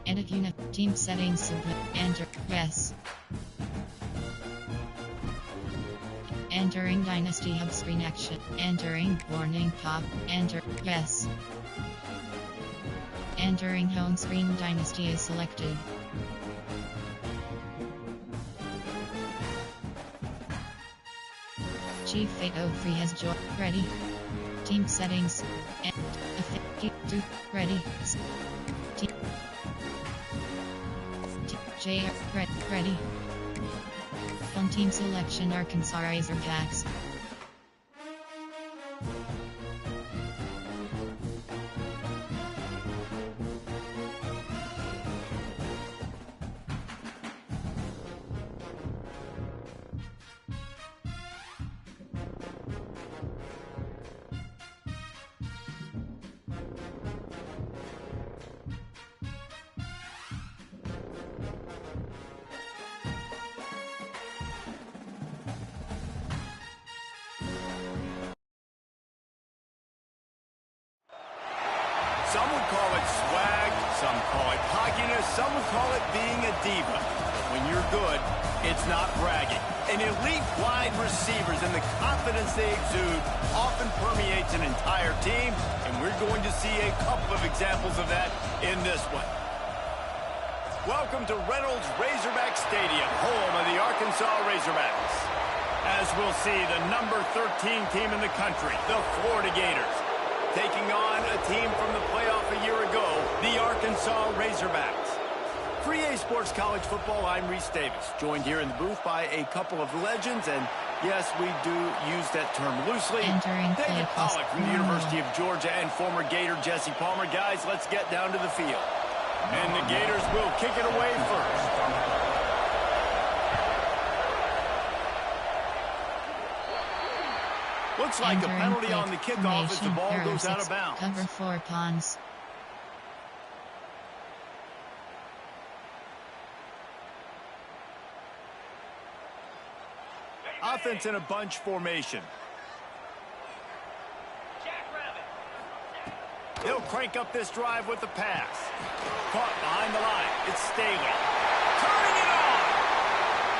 Edit unit. Team settings. Enter. Yes. Entering Dynasty Hub screen action. Entering warning pop. Enter. Yes. Entering home screen. Dynasty is selected. Chief Fate 03 has joined. Ready. Team settings. Ready. Team JR. Ready. Home team selection Arkansas Razorbacks. Some would call it swag, some call it cockiness, some would call it being a diva. But when you're good, it's not bragging. An elite wide receivers and the confidence they exude often permeates an entire team, and we're going to see a couple of examples of that in this one. Welcome to Reynolds Razorback Stadium, home of the Arkansas Razorbacks. As we'll see, the number 13 team in the country, the Florida Gators, taking on a team from the playoff a year ago, the Arkansas Razorbacks. For EA Sports College Football, I'm Reese Davis, joined here in the booth by a couple of legends, and yes, we do use that term loosely. David Pollack from the University of Georgia and former Gator Jesse Palmer. Guys, let's get down to the field. And the Gators will kick it away first. Looks like a penalty on the kickoff as the ball goes out of bounds. Cover 4 pawns. Offense in a bunch formation. They'll crank up this drive with the pass. Caught behind the line. It's Staley. Turning it on!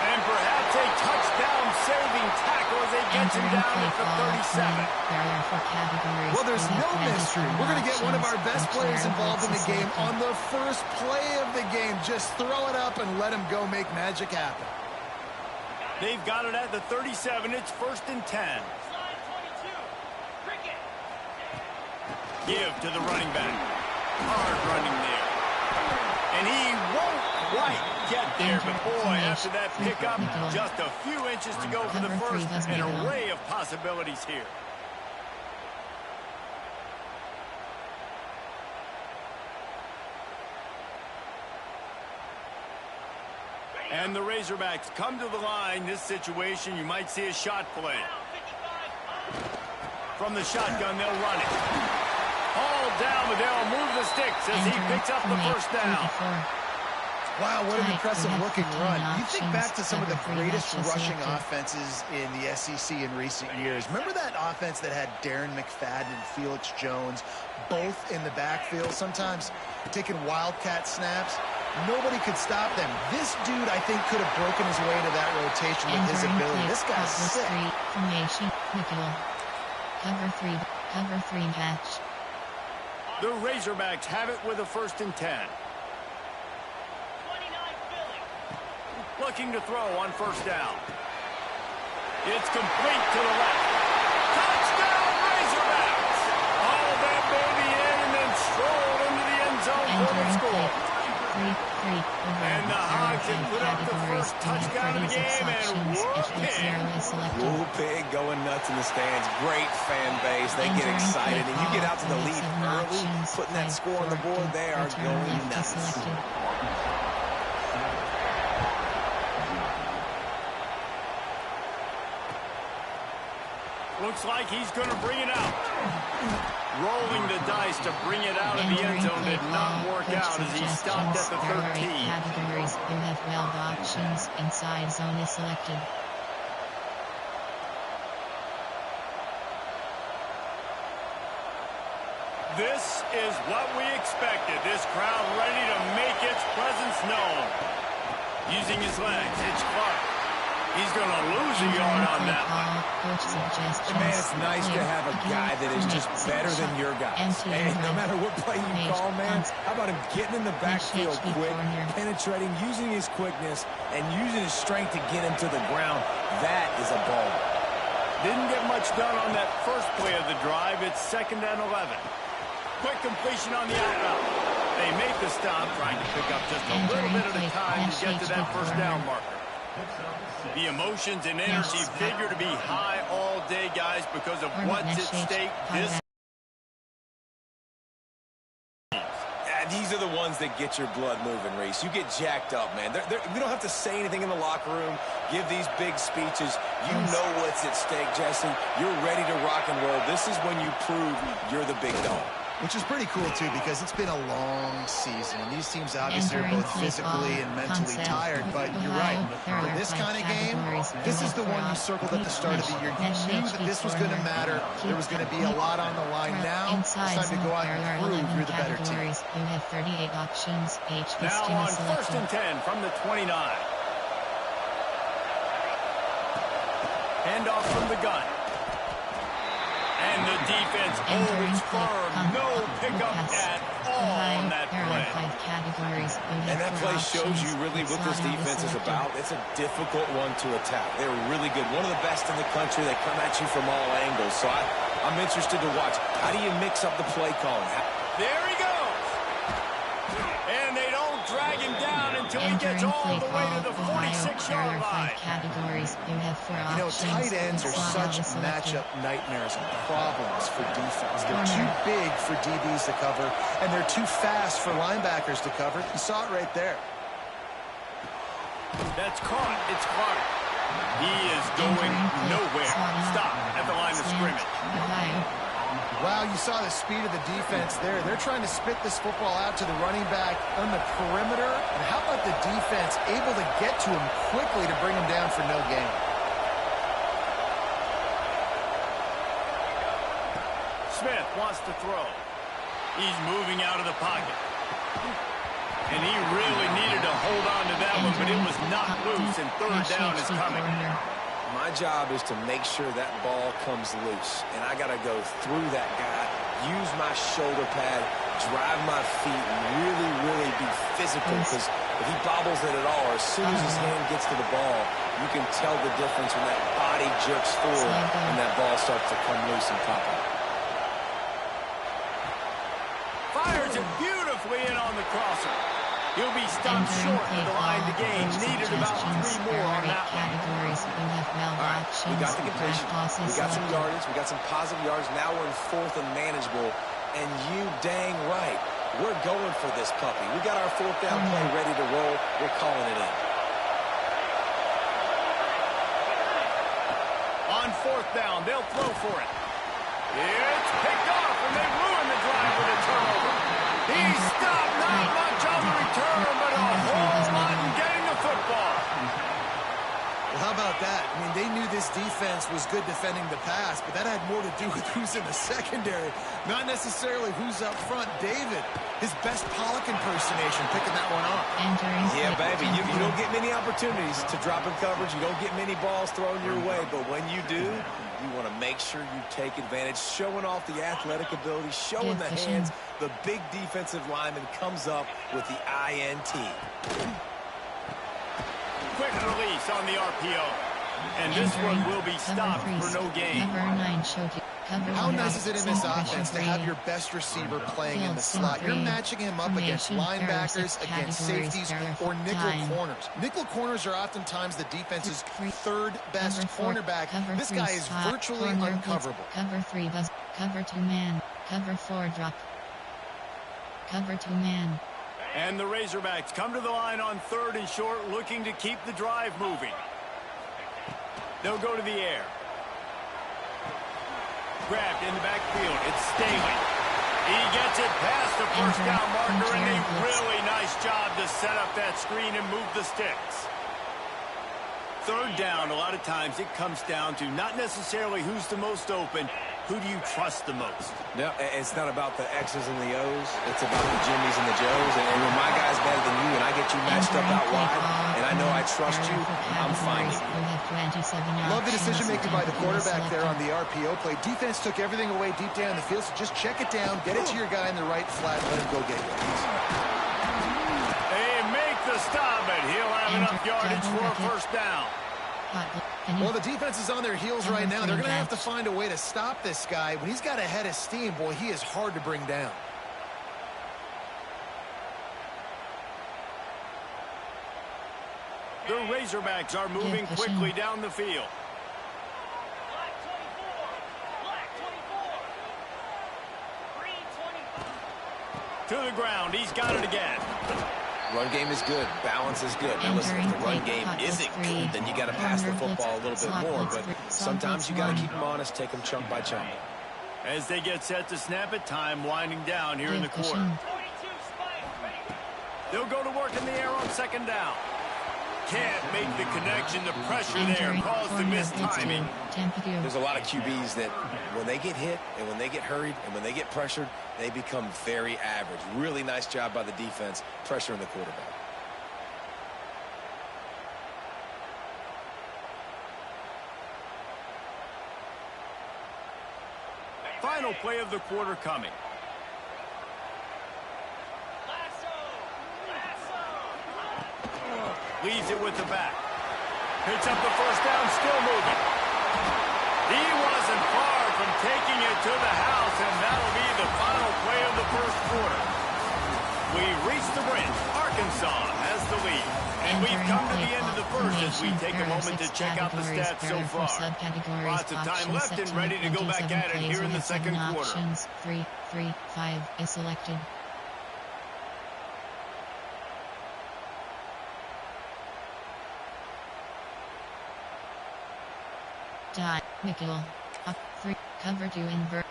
And perhaps a touchdown-saving tackle as they get him down at the 37. Well, there's no mystery. We're going to get one of our best players involved in the game on the first play of the game. Just throw it up and let him go make magic happen. They've got it at the 37. It's 1st and 10. Give to the running back. Hard running there. And he won't quite get there, but boy, after that pickup, just a few inches to go for the first. An array of possibilities here. And the Razorbacks come to the line. This situation, you might see a shot play. From the shotgun, they'll run it. All down, but they'll move the sticks as he picks up the first down. Wow, what an impressive looking run. You think back to some of the greatest rushing offenses in the SEC in recent years. Remember that offense that had Darren McFadden and Felix Jones both in the backfield, sometimes taking wildcat snaps? Nobody could stop them. This dude, I think, could have broken his way into that rotation with his ability. This guy's sick. Formation, cover 3 match. The Razorbacks have it with a 1st and 10. Looking to throw on 1st down. It's complete to the left. Touchdown, Razorbacks! All that baby in and then strolled into the end zone for the score. And the Hogs have put up the first touchdown of the game, and Woo pig going nuts in the stands. Great fan base. They get excited, and you get out to the lead early, putting that score on the board. They are going nuts. Looks like he's going to bring it out. Rolling the dice to bring it out of the end zone did not work out as he stopped at the 13. Categories who have held options inside zone is selected. This is what we expected. This crowd ready to make its presence known. Using his legs, it's Clark. He's going to lose a yard on that one. Man, it's nice to have a guy that is just better than your guys. And no matter what play you call, man, how about him getting in the backfield quick, penetrating, using his quickness, and using his strength to get him to the ground. That is a ball. Didn't get much done on that first play of the drive. It's 2nd and 11. Quick completion on the out route. They make the stop, trying to pick up just a little bit at a time to get to that first down marker. The emotions and energy figure to be high all day, guys, because of what's at stake this. These are the ones that get your blood moving, Reese. You get jacked up, man. We don't have to say anything in the locker room, give these big speeches. You know what's at stake, Jesse. You're ready to rock and roll. This is when you prove you're the big dog. Which is pretty cool, too, because it's been a long season. And these teams obviously are both physically and mentally tired. But you're right. For this kind of game, this is the one you circled at the start of the year. You knew that this was going to matter. There was going to be a lot on the line. Now, it's time to go out and prove you're the better team. Now on 1st and 10 from the 29. Handoff from the gun. And the defense holds firm. No pickup at all on that play. And that play shows you really what this defense is about. It's a difficult one to attack. They're really good. One of the best in the country. They come at you from all angles. So I'm interested to watch. How do you mix up the play calling? There he goes. And they don't drag him down until he gets all the way to the 46-yard line. You know, tight ends are such matchup nightmares and problems for defense. They're too big for DBs to cover, and they're too fast for linebackers to cover. You saw it right there. That's caught. It's Clark. He is going nowhere. Stop at the line of scrimmage. Wow, you saw the speed of the defense there. They're trying to spit this football out to the running back on the perimeter. And how about the defense able to get to him quickly to bring him down for no gain? Smith wants to throw. He's moving out of the pocket. And he really needed to hold on to that one, but it was not loose, and 3rd down is coming. My job is to make sure that ball comes loose, and I got to go through that guy, use my shoulder pad, drive my feet, and really, really be physical, because if he bobbles it at all, or as soon as his hand gets to the ball, you can tell the difference when that body jerks forward and that ball starts to come loose and pop up. Fires it beautifully in on the crosser. He'll be stopped short of the line to gain. Needed about 3 more on that one. All right, we got the completion. We got some yardage. We got some positive yards. Now we're in 4th and manageable. And you dang right. We're going for this puppy. We got our 4th down play ready to roll. We're calling it in. On 4th down, they'll throw for it. It's picked off, and they ruin the drive with a turnover. He stopped, not much on the return, but a whole lot in getting the football. Well, how about that? I mean, they knew this defense was good defending the pass, but that had more to do with who's in the secondary, not necessarily who's up front. David, his best Pollock impersonation, picking that one off. Yeah, baby, you don't get many opportunities to drop in coverage. You don't get many balls thrown your way, but when you do, you want to make sure you take advantage, showing off the athletic ability, showing the hands. The big defensive lineman comes up with the INT. Quick release on the RPO. And this one will be stopped for no gain. How nice is it in this offense to have your best receiver playing in the slot? You're matching him up against linebackers, against safeties, or nickel corners. Nickel corners are oftentimes the defense's third best cornerback. This guy is virtually uncoverable. Cover 3 buzz. Cover 2 man. Cover 4 drop. Cover 2 man. And the Razorbacks come to the line on 3rd and short, looking to keep the drive moving. They'll go to the air. Grabbed in the backfield. It's Staley. He gets it past the first down marker, and a really nice job to set up that screen and move the sticks. 3rd down, a lot of times it comes down to not necessarily who's the most open, who do you trust the most? No, it's not about the X's and the O's. It's about the Jimmys and the Joes. And when my guy's better than you and I get you matched up out wide, and I know I trust you, I'm finding you. Love the decision-making by the quarterback there on the RPO play. Defense took everything away deep down the field, so just check it down, get it to your guy in the right flat, let him go get it. They make the stop, but he'll have enough yardage for a first down. Well, the defense is on their heels right now. They're going to have to find a way to stop this guy. When he's got a head of steam, boy, he is hard to bring down. The Razorbacks are moving quickly down the field. To the ground. He's got it again. Run game is good. Balance is good. Now listen, if the run game isn't good, then you got to pass the football a little bit more. But sometimes you got to keep them honest, take them chunk by chunk. As they get set to snap it, time winding down here in the quarter. They'll go to work in the air on 2nd down. Can't make the connection. The pressure there caused the missed timing. There's a lot of QBs that when they get hit and when they get hurried and when they get pressured, they become very average. Really nice job by the defense pressuring the quarterback. Final play of the quarter coming. Leaves it with the back. Picks up the first down, still moving. He wasn't far from taking it to the house, and that'll be the final play of the first quarter. We've reached the bridge. Arkansas has the lead. And we've come to the end of the first as we take a moment to check out the stats so far. Lots of time left and ready to go back at it here in the second quarter. 3, 3, 5 is selected. Mikkel. 3. Cover 2 invert.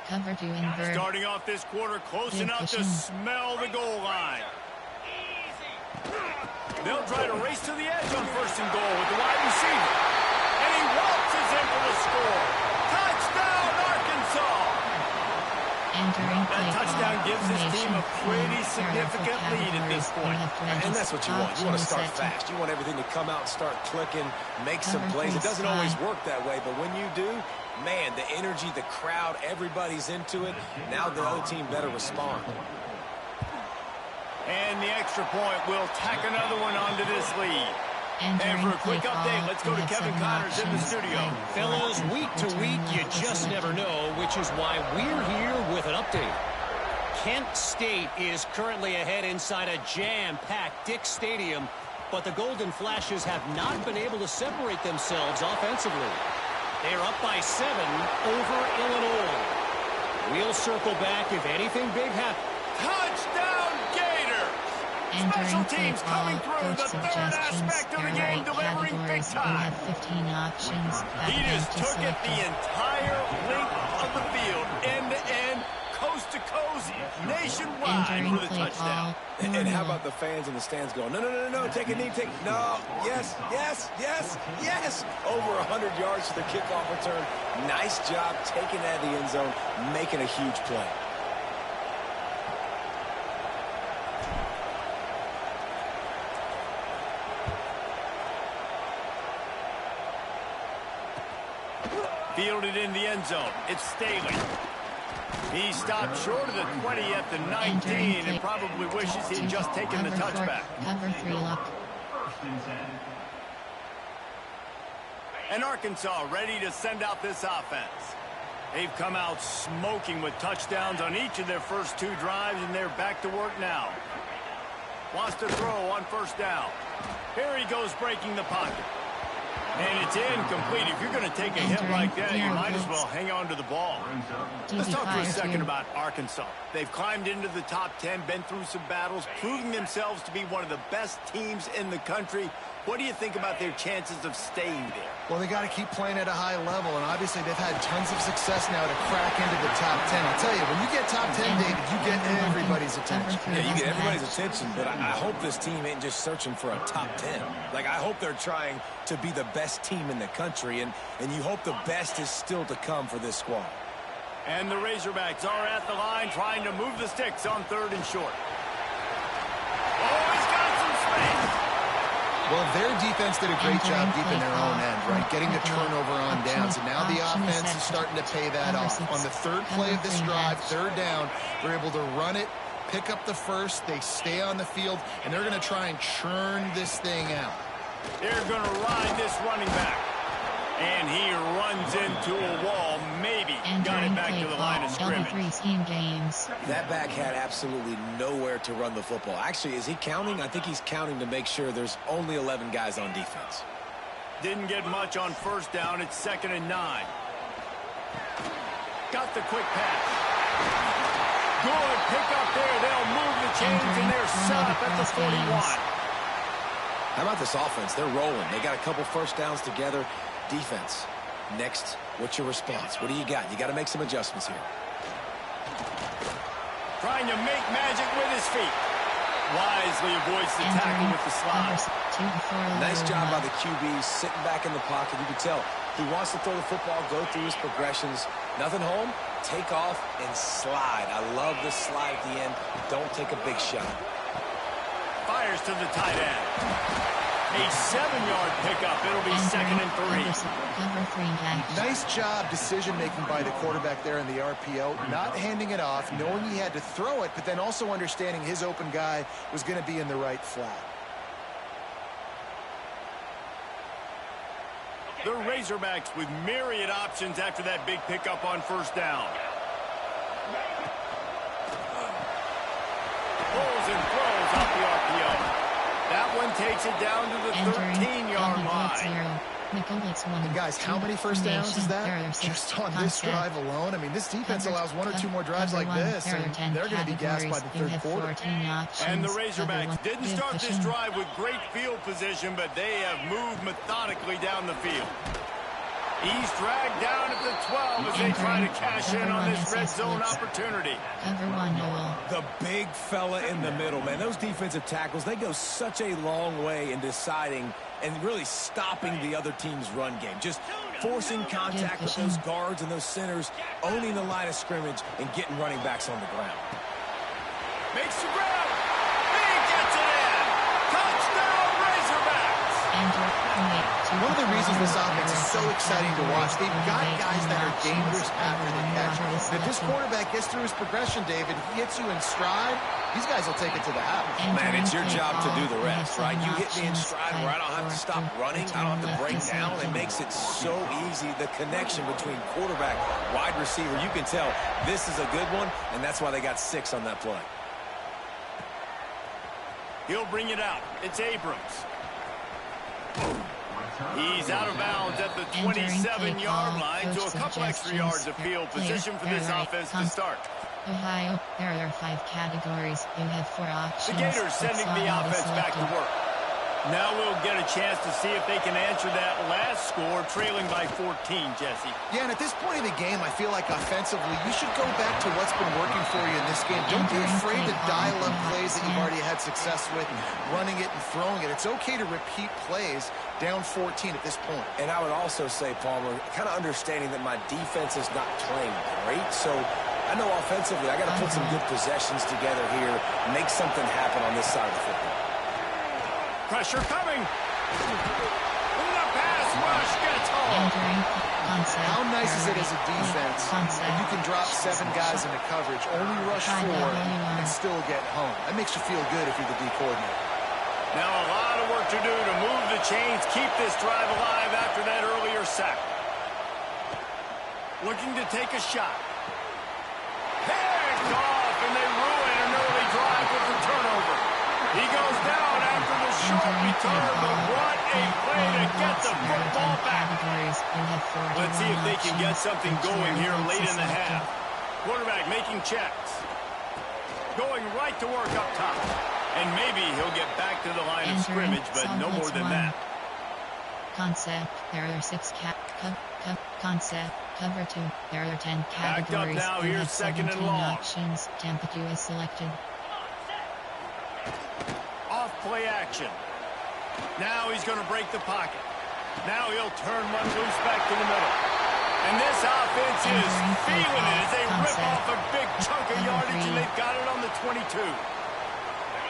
Cover 2 invert. Starting off this quarter close enough to smell the goal line. They'll try to race to the edge on 1st and goal with the wide receiver. And he waltzes in for the score. Touchdown, Arkansas! That touchdown gives his team a pretty significant lead at this point. And that's what you want. You want to start fast. You want everything to come out and start clicking, make some plays. It doesn't always work that way, but when you do, man, the energy, the crowd, everybody's into it. Now the other team better respond. And the extra point will tack another one onto this lead. And for a quick update, let's go to Kevin Connors in the studio. Fellas, week to week, you just never know, which is why we're here with an update. Kent State is currently ahead inside a jam-packed Dick Stadium, but the Golden Flashes have not been able to separate themselves offensively. They are up by 7 over Illinois. We'll circle back if anything big happens. Touchdown, Gators! Special teams coming through, the third aspect of the game, delivering big time. He just took it the entire length of the field, end to end, coast to coast, nationwide for the touchdown. And how about the fans in the stands going, no, no, no, no, take a knee, no, yes, yes, yes, yes. Over 100 yards to the kickoff return. Nice job taking that to the end zone, making a huge play. Fielded in the end zone. It's Staley. He stopped short of the 20 at the 19 and probably wishes he'd just taken the touchback. Cover 3 look. And Arkansas ready to send out this offense. They've come out smoking with touchdowns on each of their first 2 drives, and they're back to work now. Wants to throw on first down. Here he goes breaking the pocket. And it's incomplete. If you're going to take a hit like that, you might as well hang on to the ball. Let's talk for a second about Arkansas. They've climbed into the top 10, been through some battles, proving themselves to be one of the best teams in the country. What do you think about their chances of staying there? Well, they got to keep playing at a high level, and obviously they've had tons of success now to crack into the top 10. I'll tell you, when you get top 10, David, you get everybody's attention. Yeah, you get everybody's attention, but I hope this team ain't just searching for a top 10. Like, I hope they're trying to be the best team in the country, and you hope the best is still to come for this squad. And the Razorbacks are at the line trying to move the sticks on 3rd and short. Oh, he's got some space. Well, their defense did a great job deep in their own end, right? Getting the turnover on downs, and now the offense is starting to pay that off. On the 3rd play of this drive, 3rd down, they're able to run it, pick up the first, they stay on the field, and they're going to try and churn this thing out. They're going to ride this running back. And he runs into a wall, maybe got it back to the line of scrimmage. That back had absolutely nowhere to run the football. Actually, is he counting? I think he's counting to make sure there's only 11 guys on defense. Didn't get much on first down. It's 2nd and 9. Got the quick pass. Good pick up there. They'll move the chains, and they're set up at the 41. How about this offense? They're rolling. They got a couple first downs together. Defense. Next, what's your response? What do you got? You got to make some adjustments here. Trying to make magic with his feet. Wisely avoids the tackle with the slide. Nice job by the QB, sitting back in the pocket. You can tell he wants to throw the football, go through his progressions. Nothing home, take off and slide. I love the slide at the end. Don't take a big shot. Fires to the tight end. A 7-yard pickup. It'll be 2nd and 3. Nice job decision-making by the quarterback there in the RPO. Not handing it off, knowing he had to throw it, but then also understanding his open guy was going to be in the right flat. The Razorbacks with myriad options after that big pickup on first down. Pulls and throws off the RPO. That one takes it down to the 13-yard line. And guys, how many first downs is that? Just on this drive alone? I mean, this defense allows 1 or 2 more drives like this, and they're going to be gassed by the 3rd quarter. And the Razorbacks didn't start this drive with great field position, but they have moved methodically down the field. He's dragged down at the 12 as they try to cash in on this red zone opportunity. The big fella in the middle, man. Those defensive tackles, they go such a long way in deciding and really stopping the other team's run game. Just forcing contact with those guards and those centers, owning the line of scrimmage, and getting running backs on the ground. Makes the grab. He gets it in. Touchdown, Razorbacks. One of the reasons this offense is so exciting to watch, they've got guys that are dangerous after the catch. And if this quarterback gets through his progression, David, he hits you in stride, these guys will take it to the house. Man, it's your job to do the rest, right? You hit me in stride where I don't have to stop running, I don't have to break down. It makes it so easy, the connection between quarterback, wide receiver. You can tell this is a good one, and that's why they got 6 on that play. He'll bring it out. It's Abrams. He's out of bounds at the 27-yard line, so a couple extra yards of field position for this offense to start. Ohio, there are 5 categories. You have 4 options. The Gators sending the offense back to work. Now we'll get a chance to see if they can answer that last score, trailing by 14, Jesse. Yeah, and at this point in the game, I feel like offensively, you should go back to what's been working for you in this game. Don't be afraid to dial up plays that you've already had success with, running it and throwing it. It's okay to repeat plays down 14 at this point. And I would also say, Palmer, kind of understanding that my defense is not playing great, so I know offensively I got to put some good possessions together here, make something happen on this side of the football. Pressure coming. The pass rush gets home. How nice is it as a defense that you can drop 7 guys into coverage, only rush 4, and still get home? That makes you feel good if you're the D coordinator. Now a lot of work to do to move the chains, keep this drive alive after that earlier sack. Looking to take a shot. Picked off, and they ruin an early drive with the turnover. He goes down after the short return, but what a play to get the football back. Let's see if they can get something going here late in the half. Quarterback making checks. Going right to work up top. And maybe he'll get back to the line of scrimmage, but no more than that. Concept, there are 6 concept, cover 2, there are 10 categories. Backed up now, here's second and long. Options, Tampa 2 is selected. Off play action. Now he's going to break the pocket. Now he'll turn one loose back to the middle. And this offense is feeling it as they rip off a big chunk of yardage, and they've got it on the 22.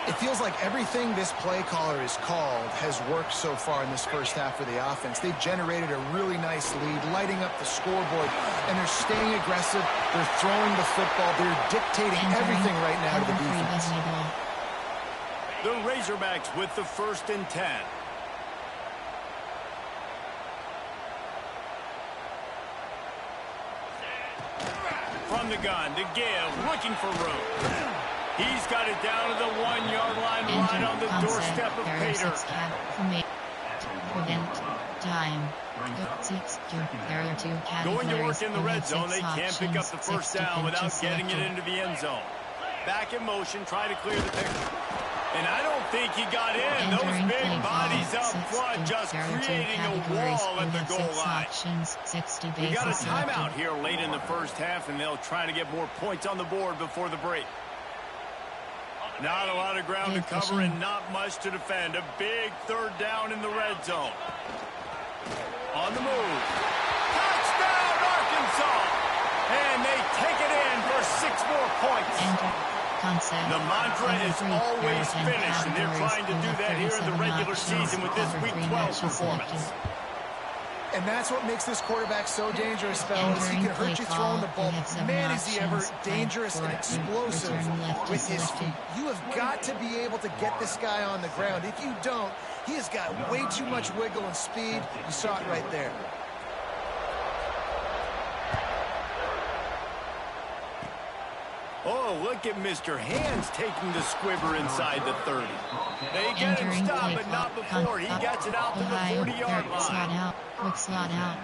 It feels like everything this play caller has called has worked so far in this first half for the offense. They've generated a really nice lead, lighting up the scoreboard, and they're staying aggressive. They're throwing the football. They're dictating everything right now to the defense. The Razorbacks with the 1st and 10. From the gun to give, looking for room. He's got it down to the 1-yard line, right on the doorstep of Pater. Prevent time. Going to work in the red zone. They can't pick up the first down without getting it into the end zone. Back in motion, try to clear the picture. And I don't think he got in. Those big bodies up front just creating a wall at the goal line. We got a timeout here late in the first half, and they'll try to get more points on the board before the break. Not a lot of ground to cover and not much to defend. A big 3rd down in the red zone. On the move. Touchdown, Arkansas! And they take it in for 6 more points. The mantra is always finish, and they're trying to do that here in the regular season with this Week 12 performance. And that's what makes this quarterback so dangerous, fellas. He can hurt you throwing the ball. Man, is he ever dangerous and explosive with his feet. You have got to be able to get this guy on the ground. If you don't, he has got way too much wiggle and speed. You saw it right there. Oh, look at Mr. Hands taking the squibber inside the 30. They get him stopped, but not before. He gets it out to the 40-yard line. Quick slot out.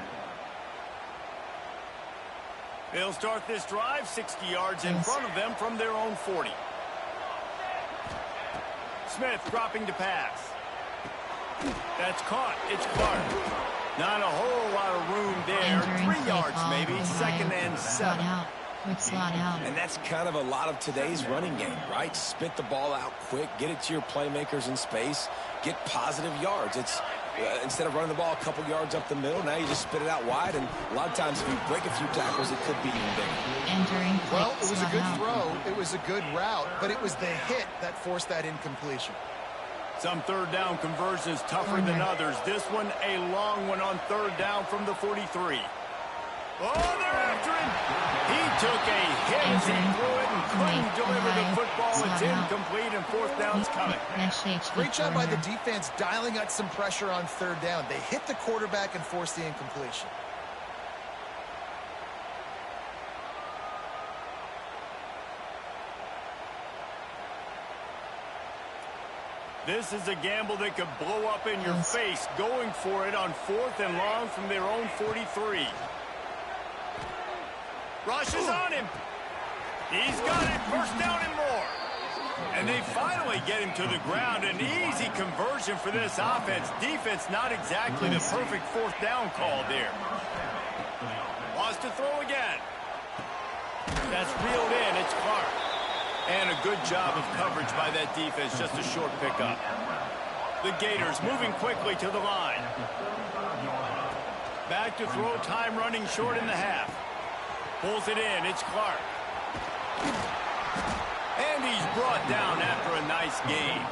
They'll start this drive 60 yards in front of them from their own 40. Smith dropping to pass. That's caught. It's Clark. Not a whole lot of room there. 3 yards maybe. 2nd and 7. Quick slot out. And that's kind of a lot of today's running game, right? Spit the ball out quick, get it to your playmakers in space, get positive yards. It's instead of running the ball a couple yards up the middle, now you just spit it out wide, and a lot of times if you break a few tackles, it could be even bigger. Well, it was a good throw. It was a good route, but it was the hit that forced that incompletion. Some 3rd down conversions tougher than others. This one a long one on 3rd down from the 43. Oh, they're after him. He took a hit as he threw it and couldn't deliver the football. It's incomplete, and 4th down's coming. Great job by the defense dialing out some pressure on 3rd down. They hit the quarterback and forced the incompletion. This is a gamble that could blow up in your face, going for it on 4th and long from their own 43. Rushes on him. He's got it. 1st down and more. And they finally get him to the ground. An easy conversion for this offense. Defense not exactly the perfect 4th down call there. Wants to throw again. That's reeled in. It's Clark. And a good job of coverage by that defense. Just a short pickup. The Gators moving quickly to the line. Back to throw. Time running short in the half. Pulls it in. It's Clark. And he's brought down after a nice game.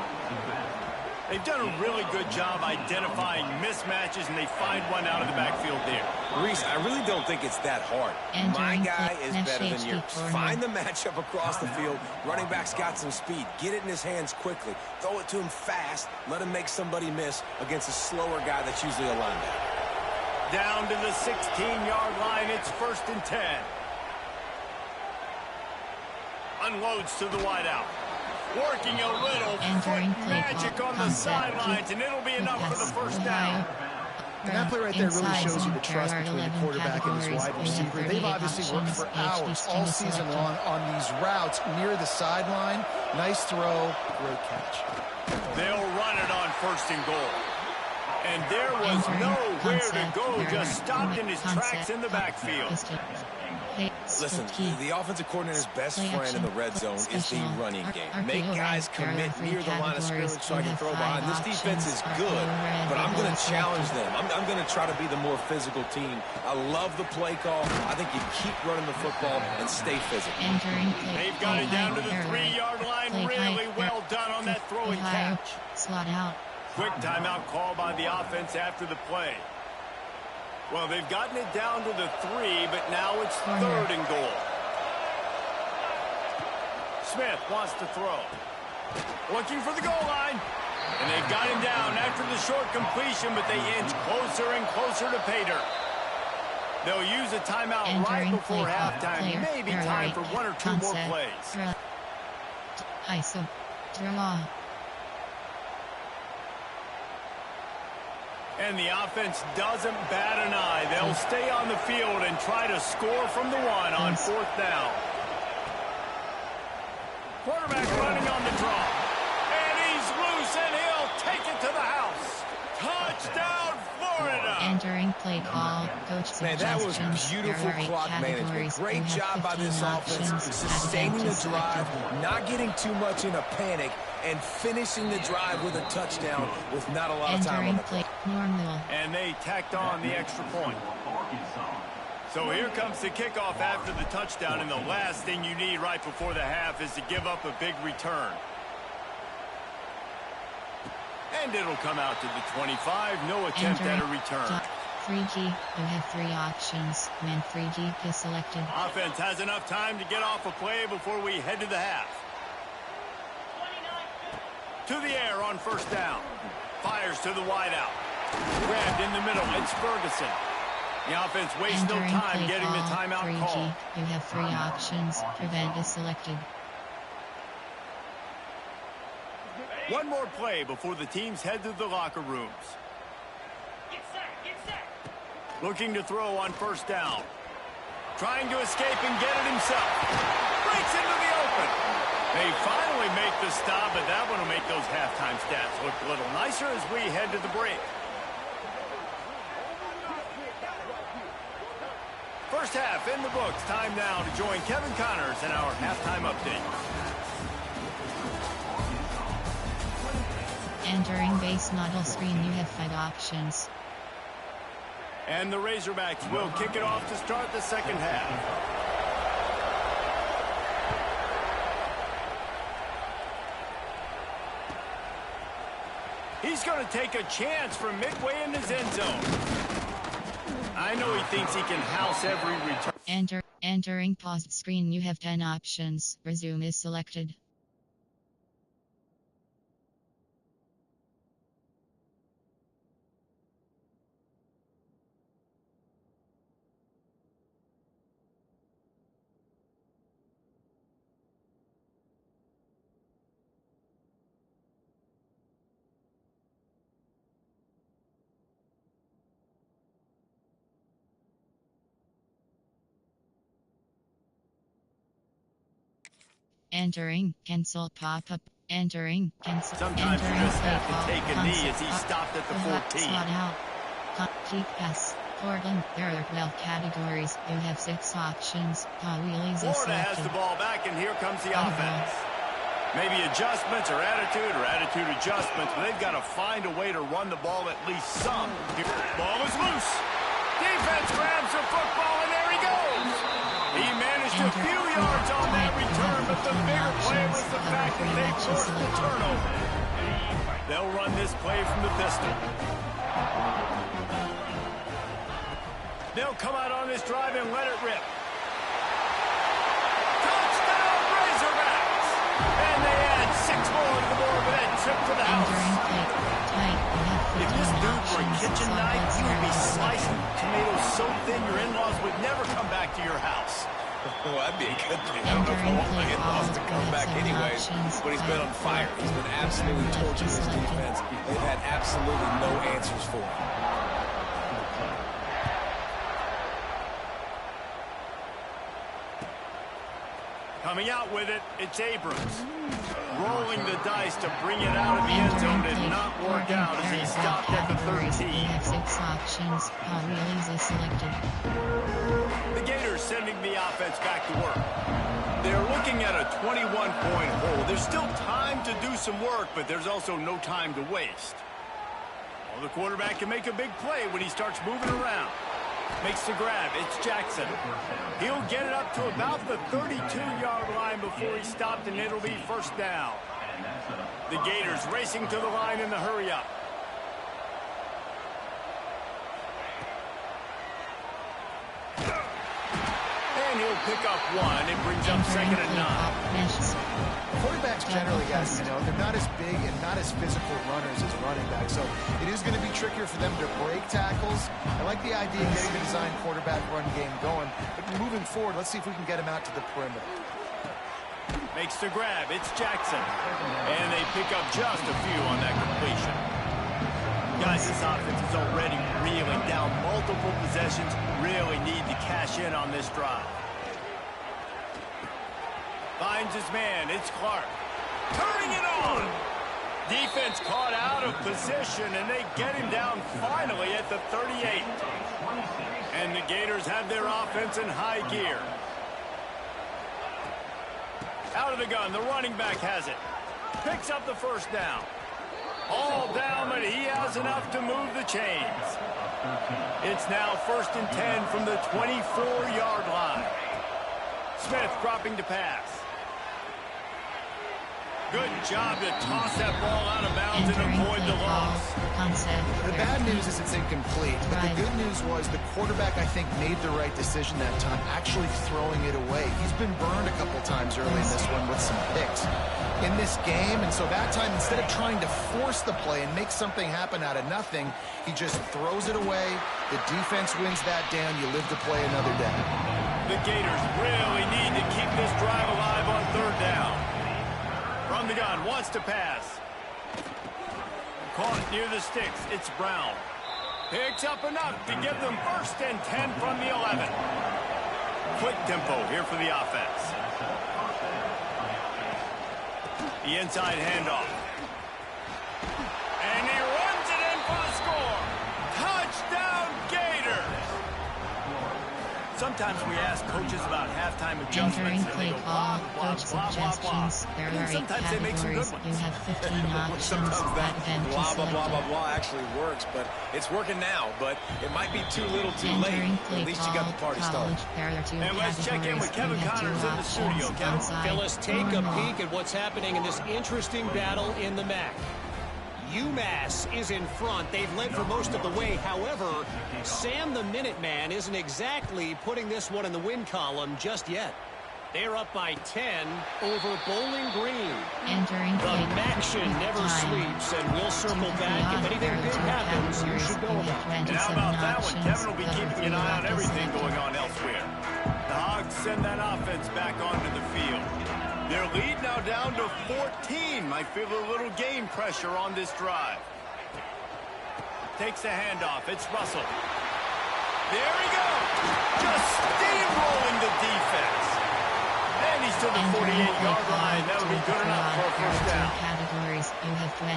They've done a really good job identifying mismatches, and they find one out of the backfield there. Reese, I really don't think it's that hard. My guy is better than yours. Find the matchup across the field. Running back's got some speed. Get it in his hands quickly. Throw it to him fast. Let him make somebody miss against a slower guy that's usually a linebacker. Down to the 16-yard line. It's 1st and 10. Unloads to the wideout. Working a little foot magic on the sidelines, and it'll be enough for the 1st down. And that play right there really shows you the trust between the quarterback and his wide receiver. They've obviously worked for hours all season long on these routes near the sideline. Nice throw, great catch. They'll run it on 1st and goal. And there was nowhere to go, just stopped in his tracks in the backfield. Listen, the offensive coordinator's best friend in the red zone is the running game. Make guys commit near the line of scrimmage so I can throw behind. This defense is good, but I'm going to challenge them. I'm going to try to be the more physical team. I love the play call. I think you keep running the football and stay physical. They've got it down to the 3-yard line. Really well done on that throwing catch. Slot out. Quick timeout call by the offense after the play. Well, they've gotten it down to the 3, but now it's 3rd and goal. Smith wants to throw. Looking for the goal line. And they've got him down after the short completion, but they inch closer and closer to pay dirt. They'll use a timeout right before halftime. Maybe time for 1 or 2 more plays. ISO. Draw. And the offense doesn't bat an eye. They'll stay on the field and try to score from the 1 on 4th down. Quarterback running on the draw. And he's loose, and he'll take it to the house. Touchdown, Florida! Entering play call. Coach Man, that was beautiful clock management. Great job by this offense, sustaining the drive, not getting too much in a panic, and finishing the drive with a touchdown with not a lot of time on the clock. And they tacked on the extra point. So here comes the kickoff after the touchdown, and the last thing you need right before the half is to give up a big return. And it'll come out to the 25. No attempt at a return. Free key. You have 3 options when free key is selected. Offense has enough time to get off a play before we head to the half. To the air on 1st down. Fires to the wideout. Grabbed in the middle. It's Ferguson. The offense wastes no time getting the timeout call. You have 3 options. Prevent is selected. One more play before the teams head to the locker rooms. Looking to throw on 1st down. Trying to escape and get it himself. Breaks into the open. They finally make the stop, but that one will make those halftime stats look a little nicer as we head to the break. First half in the books. Time now to join Kevin Connors in our halftime update. Entering base model screen, you have 5 options. And the Razorbacks will kick it off to start the second half. He's going to take a chance from midway in his end zone. I know he thinks he can house every return. Entering paused screen, you have 10 options. Resume is selected. Entering, cancel pop-up. Entering, cancel. Sometimes you just have to take a knee as he stopped at the 14. Slot out. Keep pass. Portland, there are 12 categories. You have 6 options. Florida has the ball back, and here comes the offense. Maybe adjustments or attitude adjustments, but they've got to find a way to run the ball at least some. Ball is loose. Defense grabs the football, and there he goes. He managed a few yards on that return, but the bigger play was the fact that they forced the turnover. They'll run this play from the pistol. They'll come out on this drive and let it rip. Touchdown, Razorbacks! And they add 6 more to the board with that trip to the house. If this dude were a kitchen knife, he would be slicing so thin your in-laws would never come back to your house. Well, that'd be a good thing. I don't know if I want my in-laws to come back anyways, but he's been on fire. He's been absolutely torching this defense. They've had absolutely no answers for him. Coming out with it, it's Abrams. Rolling the dice to bring it out of the end zone did not work out as he stopped at the 13. We have 6 options. Wheelies is selected. The Gators sending the offense back to work. They're looking at a 21-point hole. There's still time to do some work, but there's also no time to waste. Well, the quarterback can make a big play when he starts moving around. Makes the grab. It's Jackson. He'll get it up to about the 32-yard line before he stopped, and it'll be first down. The Gators racing to the line in the hurry-up. And he'll pick up 1. It brings up 2nd and 9. Quarterbacks generally, guys, they're not as big and not as physical runners as running backs, so it is going to be trickier for them to break tackles. I like the idea of getting the design quarterback run game going, but moving forward, let's see if we can get him out to the perimeter. Makes the grab. It's Jackson. And they pick up just a few on that completion. Guys, this offense is already reeling down multiple possessions. Really need to cash in on this drive. Finds his man. It's Clark. Turning it on. Defense caught out of position, and they get him down finally at the 38. And the Gators have their offense in high gear. Out of the gun. The running back has it. Picks up the first down. All down, but he has enough to move the chains. It's now 1st and 10 from the 24-yard line. Smith dropping to pass. Good job to toss that ball out of bounds and avoid the loss. The bad news is it's incomplete, but the good news was the quarterback, I think, made the right decision that time, actually throwing it away. He's been burned a couple times early in this one with some picks in this game, and so that time, instead of trying to force the play and make something happen out of nothing, he just throws it away. The defense wins that down. You live to play another day. The Gators really need to keep this drive alive on 3rd down. From the gun, wants to pass. Caught near the sticks. It's Brown. Picks up enough to give them 1st and 10 from the 11. Quick tempo here for the offense. The inside handoff. And he runs it in for the score. Touchdown, Gators! Sometimes we ask coaches about halftime adjustments, and they go blah, blah, blah, blah, blah. And sometimes they make some good ones. You have 15 options. Sometimes that blah, blah, blah, blah, selected. blah actually works, but it's working now, but it might be too little too late. At least you got the party started. And let's check in with Kevin Connors in the studio. Kevin. Phyllis, take a peek at what's happening in this interesting battle in the MAC. UMass is in front. They've led for most of the way. However, Sam the Minuteman isn't exactly putting this one in the win column just yet. They're up by 10 over Bowling Green. Entering The Maction never sleeps, and we'll circle back. If anything big happens, you should know about it. And how about that one? Kevin will be keeping an eye on everything going on elsewhere. The Hogs send that offense back onto the field. Their lead now down to 14. Might feel a little game pressure on this drive. Takes the handoff. It's Russell. There he goes. Just steamrolling the defense. And he's to the 48-yard line. That'll be good enough for a first down.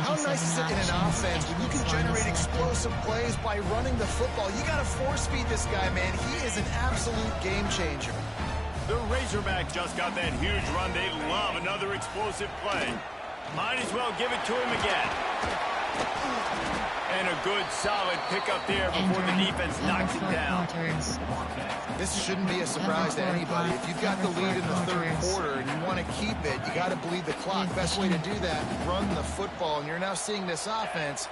How nice is it in an offense when you can generate explosive plays by running the football? You got to force feed this guy, man. He is an absolute game changer. The Razorback just got that huge run. They love another explosive play. Might as well give it to him again. And a good, solid pickup there before the defense knocks it down. This shouldn't be a surprise to anybody. If you've got the lead in the 3rd quarter and you want to keep it, you got to bleed the clock. Best way to do that, run the football. And you're now seeing this offense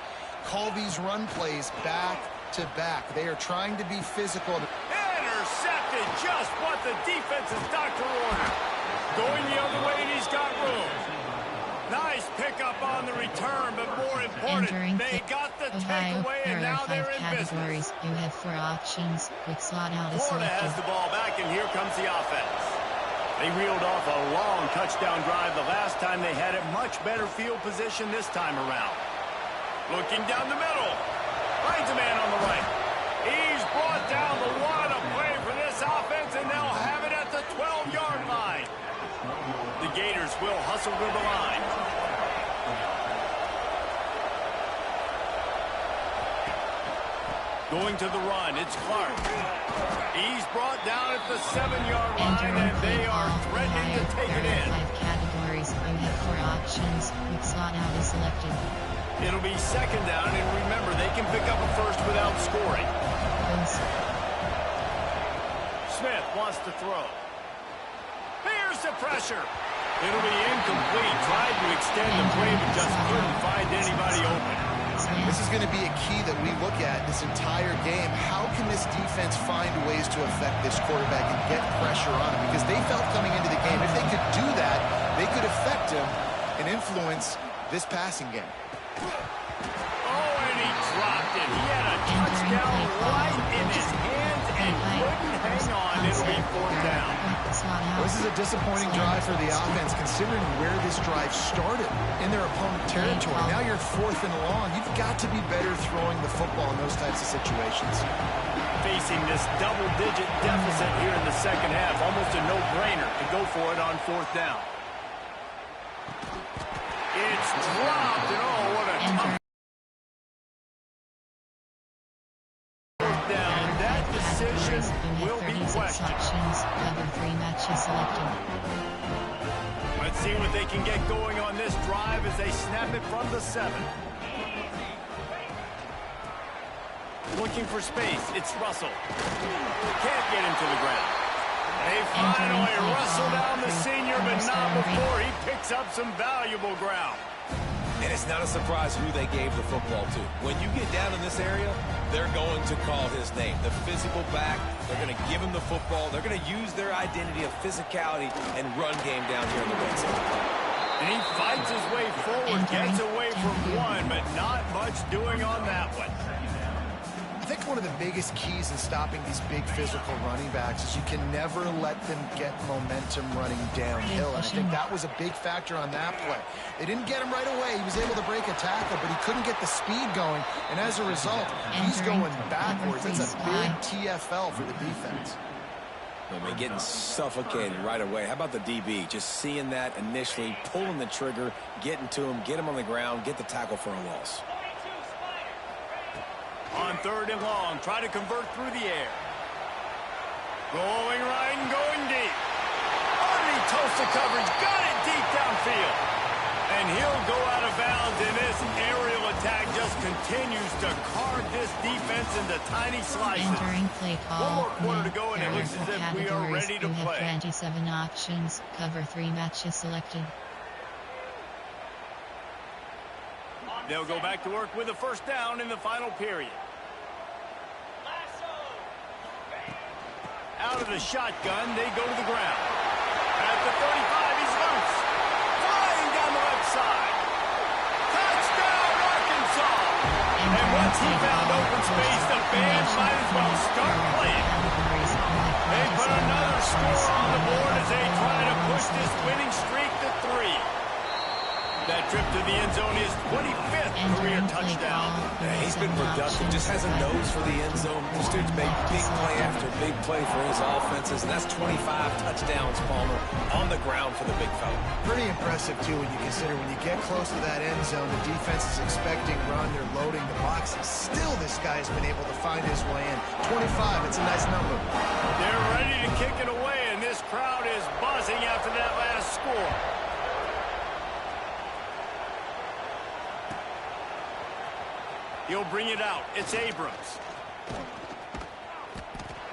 call these run plays back to back. They are trying to be physical. Intercepted, just what the defense's doctor ordered. Going the other way, and he's got room. Nice pickup on the return, but more important, they got the takeaway, and now they're in business. You have 4 options. Quick slot out is Florida selected. has the ball back, and here comes the offense. They reeled off a long touchdown drive the last time they had it. Much better field position this time around. Looking down the middle. Finds a man on the right. He's brought down the one. A play for this offense, and they'll have it at the 12-yard line. The Gators will hustle to the line. Going to the run, it's Clark. He's brought down at the 7-yard line, and they are threatening to take it in. 5 categories. You have 4 options. Quick slot out is selected. It'll be 2nd down, and remember, they can pick up a first without scoring. Smith wants to throw. Here's the pressure. It'll be incomplete. Tried to extend the play, but just couldn't find anybody open. This is going to be a key that we look at this entire game. How can this defense find ways to affect this quarterback and get pressure on him? Because they felt coming into the game, if they could do that, they could affect him and influence this passing game. Oh, and he dropped it. He had a touchdown right in his hands and couldn't hang on. It'll be 4th down. This is a disappointing drive for the offense, considering where this drive started, in their opponent territory. Now you're 4th and long. You've got to be better throwing the football in those types of situations. Facing this double-digit deficit here in the second half, almost a no-brainer to go for it on 4th down. It's dropped, and oh, what a tough down. That decision will be questioned. Cover 3 matches selected. Let's see what they can get going on this drive as they snap it from the 7. Looking for space. It's Russell. Can't get him to the ground. They finally Russell down the senior, but not before he picks up some valuable ground. And it's not a surprise who they gave the football to. When you get down in this area, they're going to call his name. The physical back, they're going to give him the football. They're going to use their identity of physicality and run game down here in the red zone. And he fights his way forward, gets away from one, but not much doing on that one. I think one of the biggest keys in stopping these big physical running backs is you can never let them get momentum running downhill. And I think that was a big factor on that play. They didn't get him right away. He was able to break a tackle, but he couldn't get the speed going. And as a result, he's going backwards. That's a big TFL for the defense. I mean, getting suffocated right away. How about the DB? Just seeing that initially, pulling the trigger, getting to him, get him on the ground, get the tackle for a loss. On 3rd and long, try to convert through the air. Going right and going deep. Underneath Tulsa coverage, got it deep downfield. And he'll go out of bounds, and this aerial attack just continues to carve this defense into tiny slices. Entering play call. 1 more quarter to go, and it looks as if we are ready to play. 27 options. Cover 3 matches selected. They'll go back to work with a 1st down in the final period. Out of the shotgun, they go to the ground. At the 35, he's loose. Flying down the left side. Touchdown, Arkansas! And once he found open space, the fans might as well start playing. They put another score on the board as they try to push this winning streak to 3. That trip to the end zone is 25th career touchdown. Yeah, he's been productive, just has a nose for the end zone. This dude's made big play after big play for his offenses, and that's 25 touchdowns, Palmer, on the ground for the big fella. Pretty impressive, too, when you consider when you get close to that end zone, the defense is expecting run, they're loading the box. Still, this guy's been able to find his way in. 25, it's a nice number. They're ready to kick it away, and this crowd is buzzing after that last score. He'll bring it out. It's Abrams.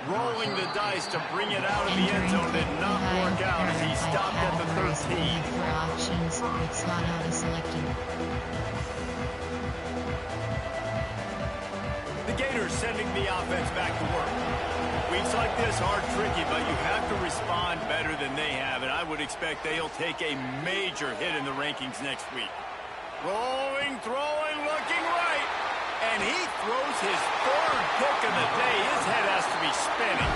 Rolling the dice to bring it out of the end zone did not work out as he stopped at the 13. For options, quick slot out is selected. The Gators sending the offense back to work. weeks like this are tricky, but you have to respond better than they have, and I would expect they'll take a major hit in the rankings next week. Rolling, throwing, looking right. And he throws his third pick of the day. His head has to be spinning.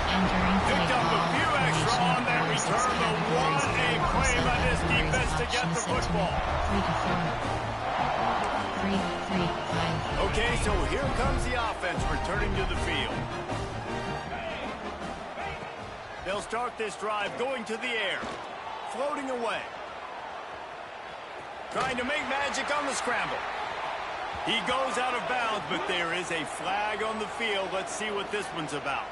Picked up a few extra on that return. The 1-A play by this defense to get the football. 3 to 4. 3, 5. Okay, so here comes the offense returning to the field. They'll start this drive going to the air. Floating away. Trying to make magic on the scramble. He goes out of bounds, but there is a flag on the field. Let's see what this one's about.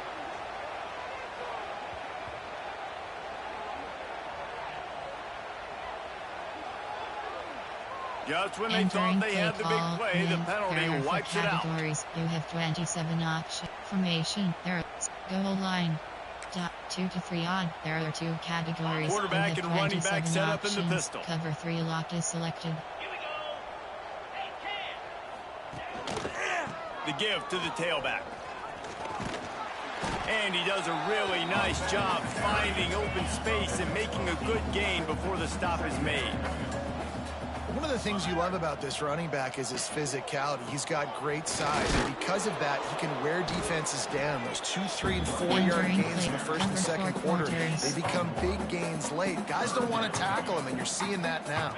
Just when they thought they had the big play, the penalty wipes it out. You have 27 option formation. There, goal line. 2 to 3 odd. There are 2 categories. Quarterback and running back set up in the pistol. Cover 3 lock is selected. The give to the tailback. And he does a really nice job finding open space and making a good gain before the stop is made. One of the things you love about this running back is his physicality. He's got great size, and because of that, he can wear defenses down. Those 2, 3, and 4-yard gains in the first and second quarter, they become big gains late. Guys don't want to tackle him, and you're seeing that now.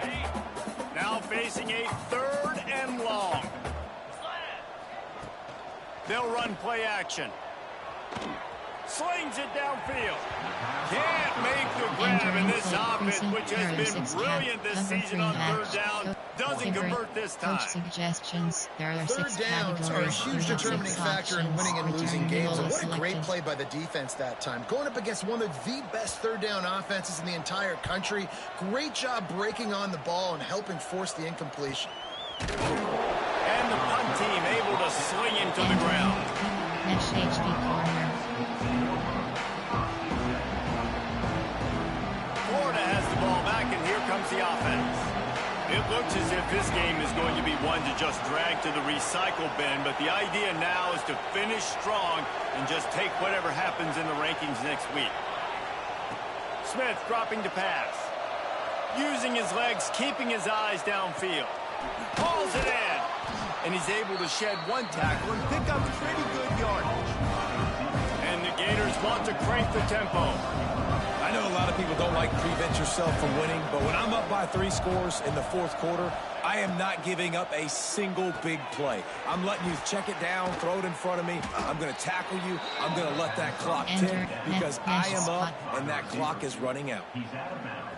Now facing a 3rd and long. They'll run play action. Slings it downfield. Can't make the grab in this offense, which has been brilliant this season on 3rd down. Doesn't convert this time. Suggestions. There are 6 3rd downs are a huge determining factor in winning and losing games. And what a great play by the defense that time. Going up against one of the best 3rd down offenses in the entire country. Great job breaking on the ball and helping force the incompletion. And the punt team able to sling him to the ground. Next HB corner. Florida has the ball back, and here comes the offense. It looks as if this game is going to be one to just drag to the recycle bin, but the idea now is to finish strong and just take whatever happens in the rankings next week. Smith dropping to pass. Using his legs, keeping his eyes downfield. Hauls it in. And he's able to shed 1 tackle and pick up pretty good yardage. And the Gators want to crank the tempo. I know a lot of people don't like to prevent yourself from winning, but when I'm up by 3 scores in the 4th quarter, I am not giving up a single big play. I'm letting you check it down, throw it in front of me. I'm going to tackle you. I'm going to let that clock tick because I am up and that clock is running out.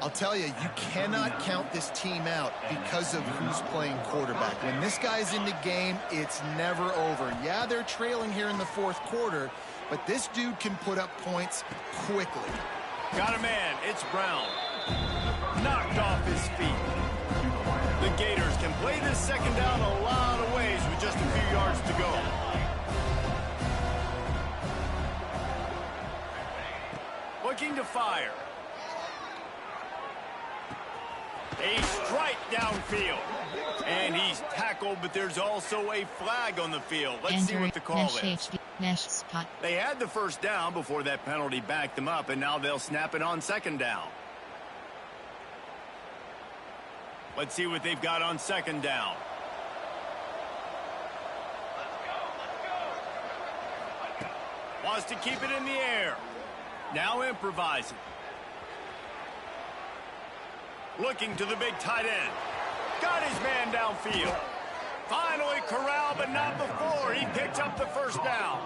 I'll tell you, you cannot count this team out because of who's playing quarterback. When this guy's in the game, it's never over. Yeah, they're trailing here in the 4th quarter, but this dude can put up points quickly. Got a man. It's Brown. Knocked off his feet. The Gators can play this 2nd down a lot of ways with just a few yards to go. Looking to fire. A strike downfield. And he's tackled, but there's also a flag on the field. Let's see what the call is. They had the 1st down before that penalty backed them up, and now they'll snap it on 2nd down. Let's see what they've got on 2nd down. Wants to keep it in the air. Now improvising. Looking to the big tight end. Got his man downfield. Finally corralled, but not before. He picked up the 1st down.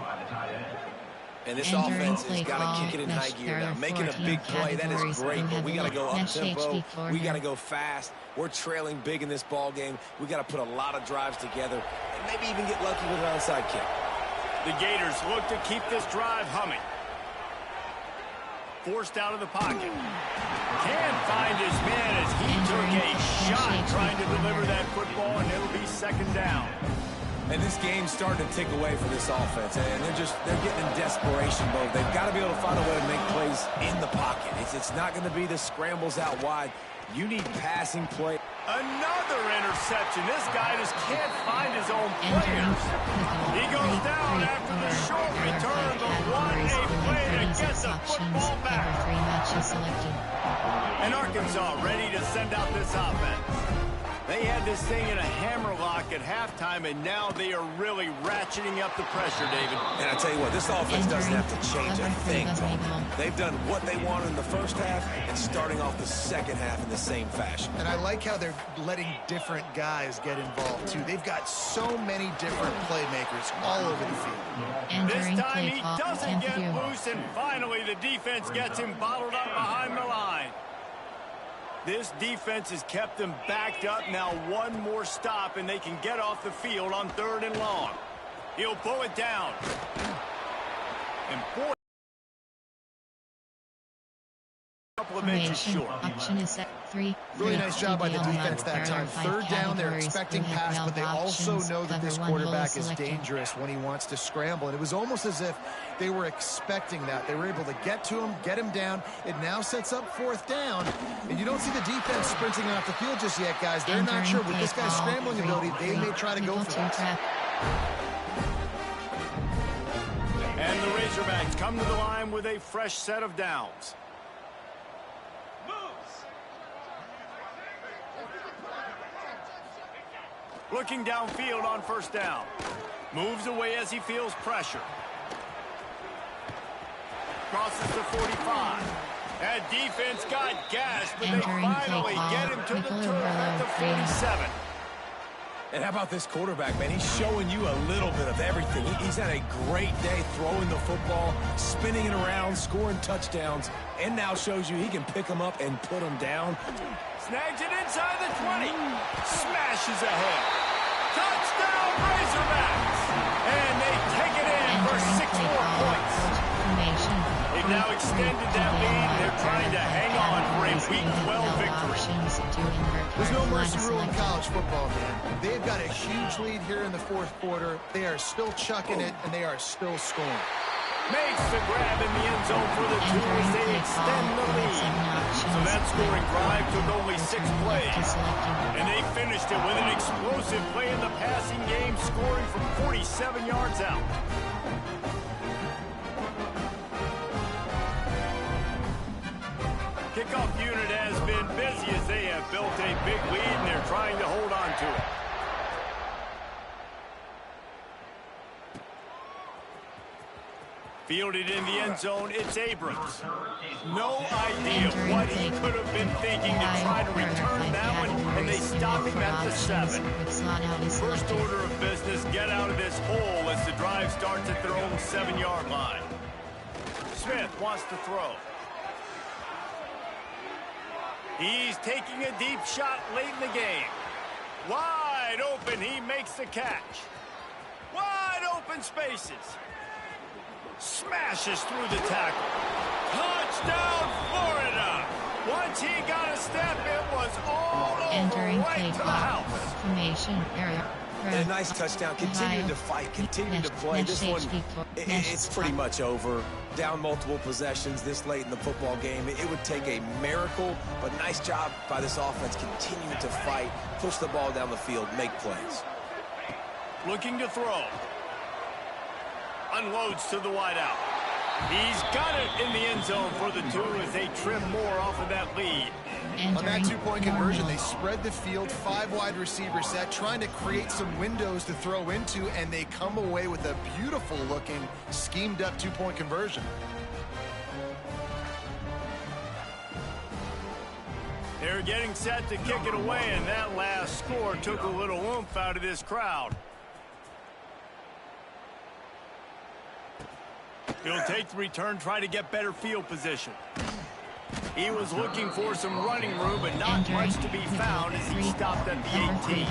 And this offense has got to kick it in high gear now. Making a big play, that is great, but we got to go up-tempo. We got to go fast. We're trailing big in this ball game. We got to put a lot of drives together and maybe even get lucky with an onside kick. The Gators look to keep this drive humming. Forced out of the pocket. Can't find his man as he took a shot trying to deliver that football, and it'll be 2nd down. And this game's starting to tick away for this offense, and they're getting in desperation mode. They've got to be able to find a way to make plays in the pocket. It's not going to be the scrambles out wide. You need passing play. Another interception. This guy just can't find his own players. He goes down after the short return. The 1-A play Arkansas ready to send out this offense. They had this thing in a hammerlock at halftime, and now they are really ratcheting up the pressure, David. And I tell you what, this offense doesn't have to change a thing. They've done what they wanted in the first half and starting off the second half in the same fashion. And I like how they're letting different guys get involved, too. They've got so many different playmakers all over the field. This time he doesn't get loose, and finally the defense gets him bottled up behind the line. This defense has kept them backed up. Now one more stop, and they can get off the field on 3rd and long. He'll pull it down. And boy, a couple of inches short. Option is set 3. Really nice job by the defense that time. 3rd down, they're expecting pass, but they also know that this quarterback is dangerous when he wants to scramble. And it was almost as if they were expecting that. They were able to get to him, get him down. It now sets up 4th down. And you don't see the defense sprinting off the field just yet, guys. They're not sure. With this guy's scrambling ability, they may try to go for it. And the Razorbacks come to the line with a fresh set of downs. Looking downfield on 1st down. Moves away as he feels pressure. Crosses the 45. That defense got gashed, but they finally get him to the turf at the 47. And how about this quarterback, man? He's showing you a little bit of everything. He's had a great day throwing the football, spinning it around, scoring touchdowns, and now shows you he can pick them up and put them down. Snags it inside the 20. Smashes ahead. Touchdown, Razorbacks! And they take it in for 6 more points. They've now extended that lead, and they're trying to hang on for a Week 12 victory. There's no mercy rule in college football, man. They've got a huge lead here in the 4th quarter. They are still chucking it, and they are still scoring. Makes the grab in the end zone for the 2 as they extend the lead. So that scoring drive took only 6 plays. And they finished it with an explosive play in the passing game, scoring from 47 yards out. Kickoff unit has been busy as they have built a big lead, and they're trying to hold on to it. Fielded in the end zone, it's Abrams. No idea what he could have been thinking to try to return that one, and they stop him at the 7. First order of business, get out of this hole as the drive starts at their own 7-yard line. Smith wants to throw. He's taking a deep shot late in the game. Wide open, he makes the catch. Wide open spaces. Smashes through the tackle. Touchdown, Florida! Once he got a step, it was all over right to the house. Formation area. And a nice touchdown. Continuing to fight, continuing to play. This one, it's pretty much over. Down multiple possessions this late in the football game. It would take a miracle, but nice job by this offense continuing to fight, push the ball down the field, make plays. Looking to throw. Unloads to the wideout. He's got it in the end zone for the 2 as they trim more off of that lead. On that 2-point conversion, they spread the field, 5 wide receiver set, trying to create some windows to throw into, and they come away with a beautiful-looking, schemed-up 2-point conversion. They're getting set to kick it away, and that last score took a little oomph out of this crowd. He'll take the return, try to get better field position. He was looking for some running room, but not much to be found as he stopped at the 18.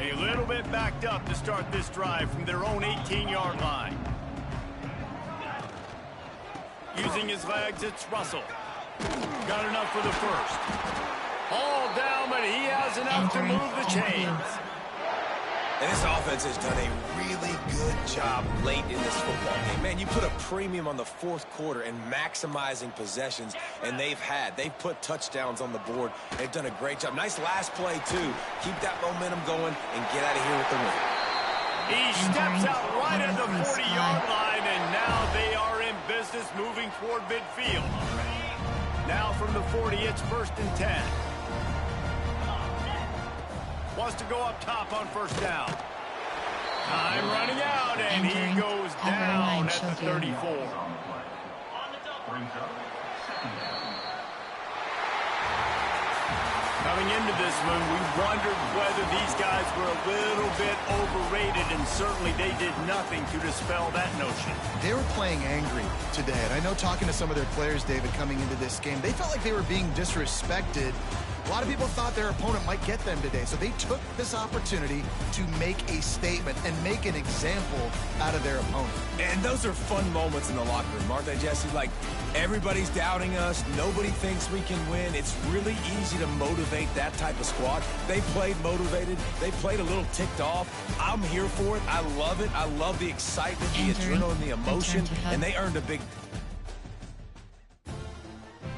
A little bit backed up to start this drive from their own 18-yard line. Using his legs, it's Russell. Got enough for the first. All down, but he has enough to move the chains. And this offense has done a really good job late in this football game. Man, you put a premium on the 4th quarter and maximizing possessions, and they've put touchdowns on the board. They've done a great job. Nice last play, too. Keep that momentum going and get out of here with the win. He steps out right at the 40-yard line, and now they are in business moving toward midfield. Now from the 40, it's 1st and 10. Wants to go up top on 1st down. Time running out, and he goes down at the 34. Coming into this one, we wondered whether these guys were a little bit overrated, and certainly they did nothing to dispel that notion. They were playing angry today, and I know talking to some of their players, David, coming into this game, they felt like they were being disrespected. A lot of people thought their opponent might get them today, so they took this opportunity to make a statement and make an example out of their opponent. And those are fun moments in the locker room, aren't they, Jesse? Like, everybody's doubting us. Nobody thinks we can win. It's really easy to motivate that type of squad. They played motivated. They played a little ticked off. I'm here for it. I love it. I love the excitement, the adrenaline, the emotion, and they earned a big